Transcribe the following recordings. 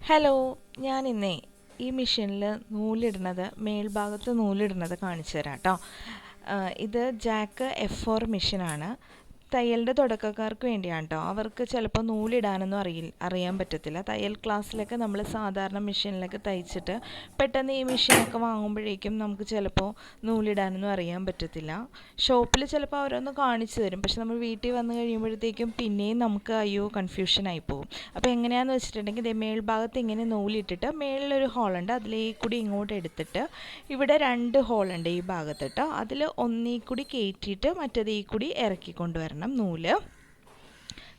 Hello, ഞാൻ ഇന്നേ ഈ മെഷീനിൽ നൂലിടുന്നത് മേൽഭാഗത്ത് നൂലിടുന്നത് കാണിച്ചു തരാം കേട്ടോ. ഇത് ജാക്ക് F4 മെഷീനാണ്. തയ്യലിൻ്റെ തുടക്കക്കാർക്ക് വേണ്ടിയാണ് കേട്ടോ. അവർക്ക് ചിലപ്പോൾ നൂലിടാനൊന്നും അറിയാൻ പറ്റത്തില്ല. തയ്യൽ ക്ലാസ്സിലൊക്കെ നമ്മൾ സാധാരണ മെഷീനിലൊക്കെ തയ്ച്ചിട്ട് പെട്ടെന്ന് ഈ മെഷീനൊക്കെ വാങ്ങുമ്പോഴേക്കും നമുക്ക് ചിലപ്പോൾ നൂലിടാനൊന്നും അറിയാൻ പറ്റത്തില്ല. ഷോപ്പിൽ ചിലപ്പോൾ അവരൊന്ന് കാണിച്ചു തരും, പക്ഷെ നമ്മൾ വീട്ടിൽ വന്ന് കഴിയുമ്പോഴത്തേക്കും പിന്നെയും നമുക്ക് കൺഫ്യൂഷനായി പോകും. അപ്പോൾ എങ്ങനെയാണെന്ന് വെച്ചിട്ടുണ്ടെങ്കിൽ ഇതേ മേൽഭാഗത്ത് ഇങ്ങനെ നൂലിട്ടിട്ട് മേളിലൊരു ഹോളുണ്ട്, അതിലേക്ക് കൂടി ഇങ്ങോട്ട് എടുത്തിട്ട് ഇവിടെ 2 ഹോളുണ്ട് ഈ ഭാഗത്തിട്ട്, അതിൽ ഒന്നീ കൂടി കയറ്റിയിട്ട് മറ്റേതീ കൂടി ഇറക്കിക്കൊണ്ടുവരണം നൂല്.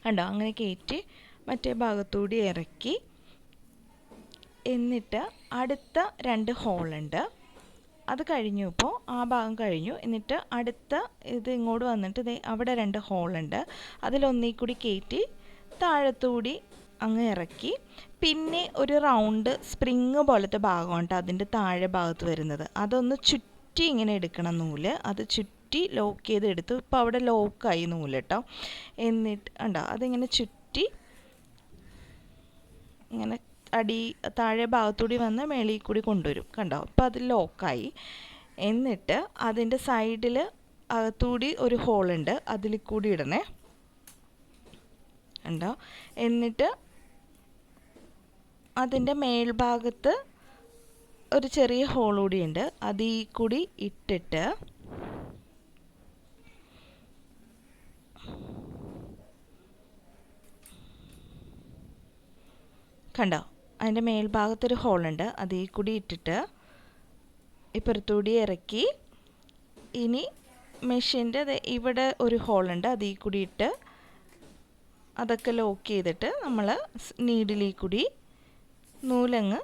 കണ്ടോ, അങ്ങനെ കയറ്റി മറ്റേ ഭാഗത്തുകൂടി ഇറക്കി, എന്നിട്ട് അടുത്ത 2 ഹോളുണ്ട്, അത് കഴിഞ്ഞു. ഇപ്പോൾ ആ ഭാഗം കഴിഞ്ഞു. എന്നിട്ട് അടുത്ത ഇത് ഇങ്ങോട്ട് വന്നിട്ട് അവിടെ 2 ഹോളുണ്ട്, അതിലൊന്നീ കൂടി കയറ്റി താഴത്തുകൂടി അങ്ങ് ഇറക്കി. പിന്നെ ഒരു റൗണ്ട് സ്പ്രിങ് പോലത്തെ ഭാഗമാണ് അതിൻ്റെ താഴെ ഭാഗത്ത് വരുന്നത്. അതൊന്ന് ചുറ്റി ഇങ്ങനെ എടുക്കണം നൂല്. അത് ചുറ്റി ലോക്ക് ചെയ്ത് എടുത്തു. ഇപ്പോൾ അവിടെ ലോക്കായി നൂല് കേട്ടോ. എന്നിട്ട് ഉണ്ടോ, അതിങ്ങനെ ചുറ്റി ഇങ്ങനെ താഴെ ഭാഗത്തുകൂടി വന്ന് മേളിൽ കൂടി കൊണ്ടുവരും. കണ്ടോ, അപ്പോൾ അത് ലോക്കായി. എന്നിട്ട് അതിൻ്റെ സൈഡിൽ അകത്തുകൂടി ഒരു ഹോളുണ്ട്, അതിൽ കൂടി ഇടണേ. ഉണ്ടോ, എന്നിട്ട് അതിൻ്റെ മേൽഭാഗത്ത് ഒരു ചെറിയ ഹോൾ കൂടിയുണ്ട്, അതിൽ കൂടി ഇട്ടിട്ട് കണ്ടോ, അതിൻ്റെ മേൽഭാഗത്തൊരു ഹോളുണ്ട്, അതിൽ കൂടി ഇട്ടിട്ട് ഇപ്പുറത്തുകൂടി ഇറക്കി. ഇനി മെഷീൻ്റെ ഇവിടെ ഒരു ഹോളുണ്ട്, അതിൽ കൂടി ഇട്ട് അതൊക്കെ ലോക്ക് ചെയ്തിട്ട് നമ്മൾ നീഡിലിൽ കൂടി നൂലങ്ങ്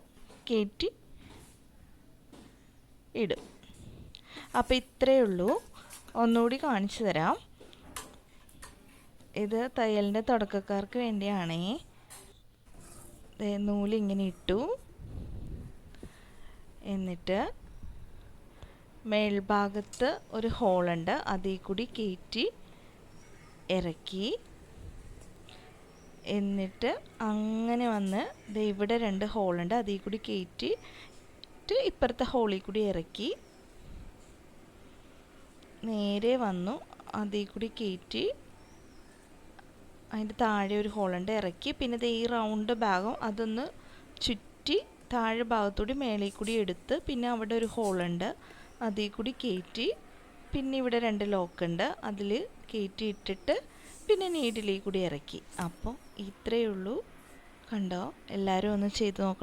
കയറ്റി ഇടും. അപ്പോൾ ഇത്രയേ ഉള്ളൂ. ഒന്നുകൂടി കാണിച്ചു തരാം. ഇത് തയ്യലിൻ്റെ തുടക്കക്കാർക്ക് വേണ്ടിയാണേ. നൂലിങ്ങനെ ഇട്ടു, എന്നിട്ട് മേൽഭാഗത്ത് ഒരു ഹോളുണ്ട്, അതിൽ കൂടി കയറ്റി ഇറക്കി. എന്നിട്ട് അങ്ങനെ വന്ന് ഇവിടെ 2 ഹോളുണ്ട്, അതിൽ കൂടി കയറ്റിയിട്ട് ഇപ്പുറത്തെ ഹോളിൽ കൂടി ഇറക്കി. നേരെ വന്നു, അതിൽ കൂടി കയറ്റി അതിൻ്റെ താഴെ ഒരു ഹോളുണ്ട്, ഇറക്കി. പിന്നെ ഈ റൗണ്ട് ഭാഗം അതൊന്ന് ചുറ്റി താഴെ ഭാഗത്തൂടി മേളിൽ കൂടി എടുത്ത്, പിന്നെ അവിടെ ഒരു ഹോളുണ്ട്, അതിൽ കൂടി കയറ്റി. പിന്നെ ഇവിടെ 2 ലോക്കുണ്ട്, അതിൽ കയറ്റി ഇട്ടിട്ട് പിന്നെ നീഡിലിൽ കൂടി ഇറക്കി. അപ്പോൾ ഇത്രയേ ഉള്ളൂ. കണ്ടോ, എല്ലാവരും ഒന്ന് ചെയ്ത് നോക്കണം.